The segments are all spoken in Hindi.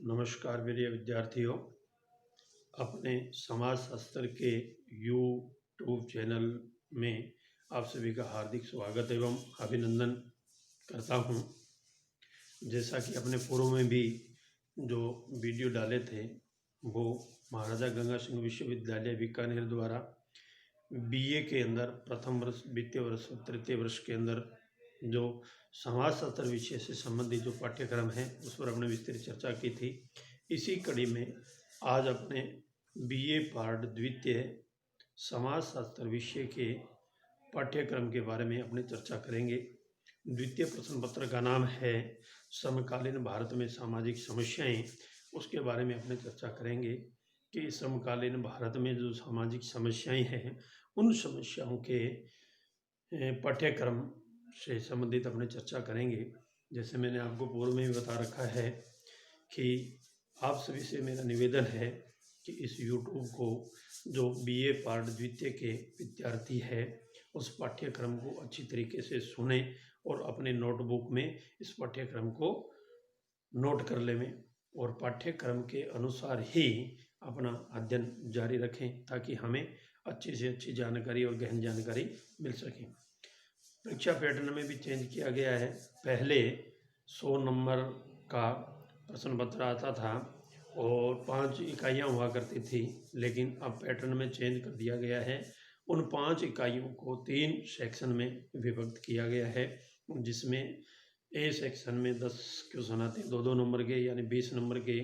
नमस्कार प्रिय विद्यार्थियों। अपने समाज शास्त्र के यूट्यूब चैनल में आप सभी का हार्दिक स्वागत एवं अभिनंदन करता हूं। जैसा कि अपने पूर्व में भी जो वीडियो डाले थे वो महाराजा गंगा सिंह विश्वविद्यालय बीकानेर द्वारा बीए के अंदर प्रथम वर्ष, द्वितीय वर्ष और तृतीय वर्ष के अंदर जो समाज शास्त्र विषय से संबंधित जो पाठ्यक्रम है उस पर हमने विस्तृत चर्चा की थी। इसी कड़ी में आज अपने बीए पार्ट द्वितीय समाज शास्त्र विषय के पाठ्यक्रम के बारे में अपने चर्चा करेंगे। द्वितीय प्रश्न पत्र का नाम है समकालीन भारत में सामाजिक समस्याएं। उसके बारे में अपने चर्चा करेंगे कि समकालीन भारत में जो सामाजिक समस्याएं हैं उन समस्याओं के पाठ्यक्रम से संबंधित अपने चर्चा करेंगे। जैसे मैंने आपको पूर्व में भी बता रखा है कि आप सभी से मेरा निवेदन है कि इस YouTube को जो बीए पार्ट द्वितीय के विद्यार्थी है उस पाठ्यक्रम को अच्छी तरीके से सुने और अपने नोटबुक में इस पाठ्यक्रम को नोट कर लें और पाठ्यक्रम के अनुसार ही अपना अध्ययन जारी रखें ताकि हमें अच्छी से अच्छी जानकारी और गहन जानकारी मिल सके। परीक्षा पैटर्न में भी चेंज किया गया है। पहले 100 नंबर का प्रश्न पत्र आता था और 5 इकाइयाँ हुआ करती थी, लेकिन अब पैटर्न में चेंज कर दिया गया है। उन 5 इकाइयों को 3 सेक्शन में विभक्त किया गया है, जिसमें ए सेक्शन में 10 क्वेश्चन आते हैं 2-2 नंबर के, यानी 20 नंबर के।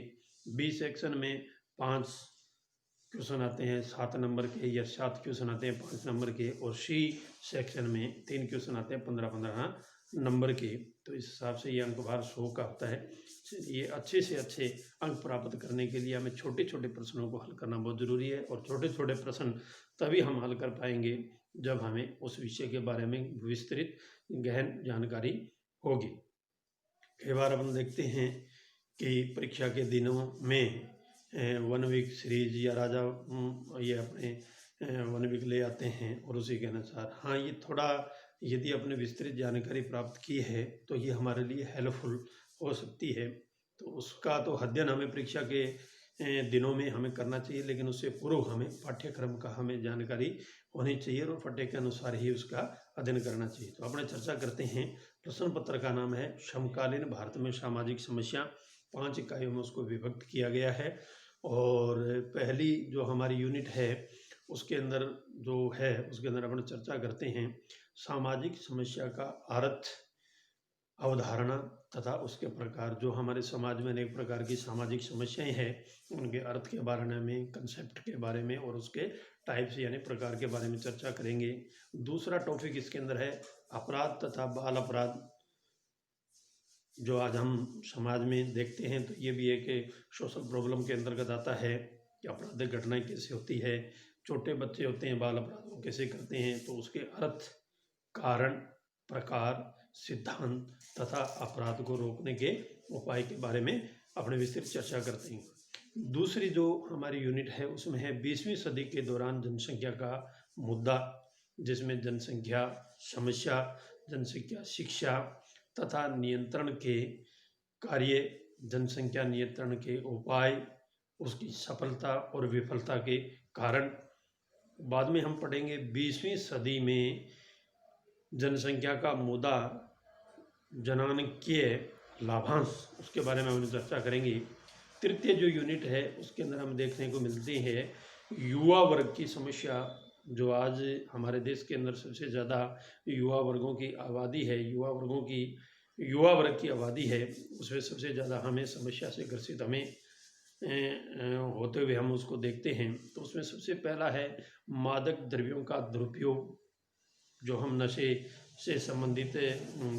बी सेक्शन में 5 क्वेश्चन आते हैं 7 नंबर के या 7 क्वेश्चन आते हैं 5 नंबर के, और सी सेक्शन में 3 क्वेश्चन आते हैं 15-15 नंबर के। तो इस हिसाब से ये अंक भार 100 का होता है। ये अच्छे से अच्छे अंक प्राप्त करने के लिए हमें छोटे छोटे प्रश्नों को हल करना बहुत ज़रूरी है, और छोटे छोटे प्रश्न तभी हम हल कर पाएंगे जब हमें उस विषय के बारे में विस्तृत गहन जानकारी होगी। कई बार अपन देखते हैं कि परीक्षा के दिनों में 1 वीक सीरीज या राजा ये अपने 1 वीक ले आते हैं और उसी के अनुसार हाँ ये थोड़ा यदि अपने विस्तृत जानकारी प्राप्त की है तो ये हमारे लिए हेल्पफुल हो सकती है। तो उसका तो अध्ययन हमें परीक्षा के दिनों में हमें करना चाहिए, लेकिन उससे पूर्व हमें पाठ्यक्रम का हमें जानकारी होनी चाहिए और पाठ्य के अनुसार ही उसका अध्ययन करना चाहिए। तो अपने चर्चा करते हैं। प्रश्न पत्र का नाम है समकालीन भारत में सामाजिक समस्या। 5 इकाइयों में उसको विभक्त किया गया है, और पहली जो हमारी यूनिट है उसके अंदर जो है उसके अंदर अपन चर्चा करते हैं सामाजिक समस्या का अर्थ, अवधारणा तथा उसके प्रकार। जो हमारे समाज में अनेक प्रकार की सामाजिक समस्याएं हैं उनके अर्थ के बारे में, कंसेप्ट के बारे में और उसके टाइप्स यानी प्रकार के बारे में चर्चा करेंगे। दूसरा टॉपिक इसके अंदर है अपराध तथा बाल अपराध। जो आज हम समाज में देखते हैं तो ये भी एक सोशल प्रॉब्लम के अंतर्गत आता है कि आपराधिक घटनाएं कैसे होती है, छोटे बच्चे होते हैं बाल अपराध वो कैसे करते हैं, तो उसके अर्थ, कारण, प्रकार, सिद्धांत तथा अपराध को रोकने के उपाय के बारे में अपने विस्तृत चर्चा करते हैं। दूसरी जो हमारी यूनिट है उसमें है 20वीं सदी के दौरान जनसंख्या का मुद्दा, जिसमें जनसंख्या समस्या, जनसंख्या शिक्षा तथा नियंत्रण के कार्य, जनसंख्या नियंत्रण के उपाय, उसकी सफलता और विफलता के कारण। बाद में हम पढ़ेंगे 20वीं सदी में जनसंख्या का मुद्दा, जनांकीय लाभांश, उसके बारे में हम चर्चा करेंगे। तृतीय जो यूनिट है उसके अंदर हम देखने को मिलती है युवा वर्ग की समस्या। जो आज हमारे देश के अंदर सबसे ज़्यादा युवा वर्गों की आबादी है, युवा वर्ग की आबादी है, उसमें सबसे ज़्यादा हमें समस्या से ग्रसित हमें होते हुए हम उसको देखते हैं। तो उसमें सबसे पहला है मादक द्रव्यों का दुरुपयोग। जो हम नशे से संबंधित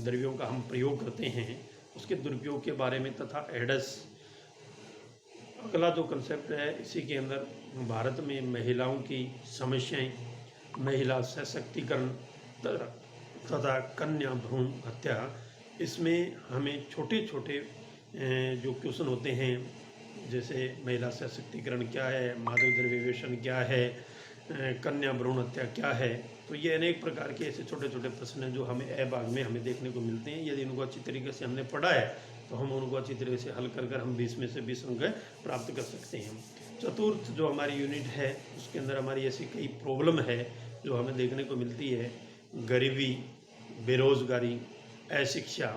द्रव्यों का हम प्रयोग करते हैं उसके दुरुपयोग के बारे में, तथा एड्स। अगला जो कंसेप्ट है इसी के अंदर भारत में महिलाओं की समस्याएं, महिला सशक्तिकरण तथा कन्या भ्रूण हत्या। इसमें हमें छोटे छोटे जो क्वेश्चन होते हैं, जैसे महिला सशक्तिकरण क्या है, मादक द्रव्य व्यसन क्या है, कन्या भ्रूण हत्या क्या है, तो ये अनेक प्रकार के ऐसे छोटे छोटे प्रश्न हैं जो हमें ए भाग में हमें देखने को मिलते हैं। यदि इनको अच्छी तरीके से हमने पढ़ा है तो हम उनको अच्छी तरह से हल कर हम 20 में से 20 अंक प्राप्त कर सकते हैं। चतुर्थ जो हमारी यूनिट है उसके अंदर हमारी ऐसी कई प्रॉब्लम है जो हमें देखने को मिलती है। गरीबी, बेरोजगारी, अशिक्षा,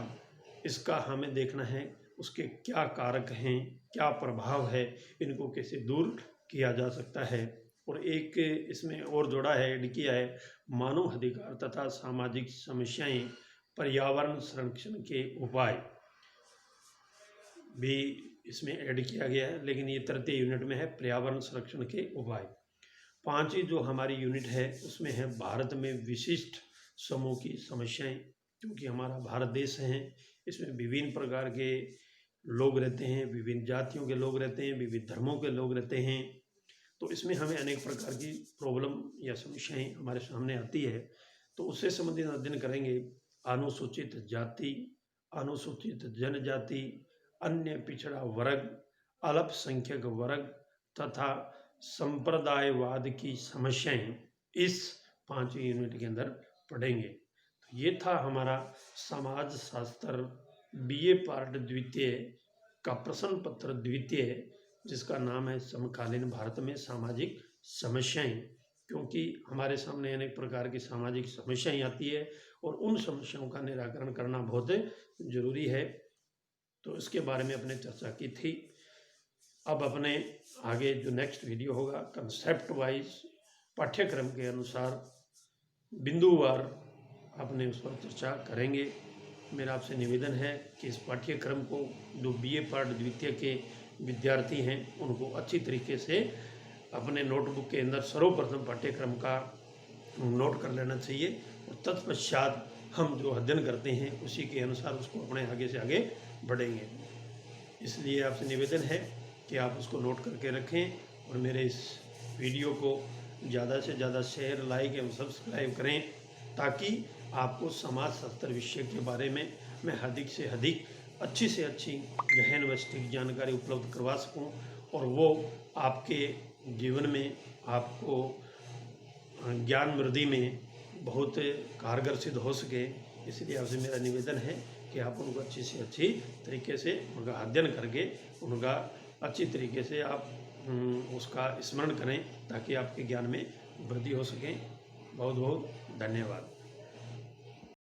इसका हमें देखना है उसके क्या कारक हैं, क्या प्रभाव है, इनको कैसे दूर किया जा सकता है। और एक इसमें और जोड़ा है, ऐड किया है, मानव अधिकार तथा सामाजिक समस्याएं, पर्यावरण संरक्षण के उपाय भी इसमें ऐड किया गया है, लेकिन ये तृतीय यूनिट में है पर्यावरण संरक्षण के उपाय। पांचवी जो हमारी यूनिट है उसमें है भारत में विशिष्ट समूह की समस्याएं, क्योंकि हमारा भारत देश है, इसमें विभिन्न प्रकार के लोग रहते हैं, विभिन्न जातियों के लोग रहते हैं, विभिन्न धर्मों के लोग रहते हैं, तो इसमें हमें अनेक प्रकार की प्रॉब्लम या समस्याएं हमारे सामने आती है। तो उससे संबंधित अध्ययन करेंगे। अनुसूचित जाति, अनुसूचित जनजाति, अन्य पिछड़ा वर्ग, अल्पसंख्यक वर्ग तथा संप्रदायवाद की समस्याएं इस 5वीं यूनिट के अंदर पढ़ेंगे। तो ये था हमारा समाज शास्त्र BA पार्ट द्वितीय का प्रश्न पत्र द्वितीय, जिसका नाम है समकालीन भारत में सामाजिक समस्याएं, क्योंकि हमारे सामने अनेक प्रकार की सामाजिक समस्याएं आती है और उन समस्याओं का निराकरण करना बहुत जरूरी है। तो इसके बारे में अपने चर्चा की थी। अब अपने आगे जो नेक्स्ट वीडियो होगा कंसेप्ट वाइज पाठ्यक्रम के अनुसार बिंदुवार अपने उस पर चर्चा करेंगे। मेरा आपसे निवेदन है कि इस पाठ्यक्रम को जो BA पार्ट द्वितीय के विद्यार्थी हैं उनको अच्छी तरीके से अपने नोटबुक के अंदर सर्वप्रथम पाठ्यक्रम का नोट कर लेना चाहिए और तत्पश्चात हम जो अध्ययन करते हैं उसी के अनुसार उसको अपने आगे से आगे बढ़ेंगे। इसलिए आपसे निवेदन है कि आप उसको नोट करके रखें और मेरे इस वीडियो को ज़्यादा से ज़्यादा शेयर, लाइक एवं सब्सक्राइब करें, ताकि आपको समाज शास्त्र विषय के बारे में मैं अधिक से अधिक अच्छी से अच्छी गहन व सटीक जानकारी उपलब्ध करवा सकूं और वो आपके जीवन में, आपको ज्ञान वृद्धि में बहुत कारगर सिद्ध हो सके। इसलिए आपसे मेरा निवेदन है कि आप उनको अच्छी से अच्छी तरीके से उनका अध्ययन करके उनका अच्छी तरीके से आप उसका स्मरण करें, ताकि आपके ज्ञान में वृद्धि हो सके। बहुत बहुत धन्यवाद।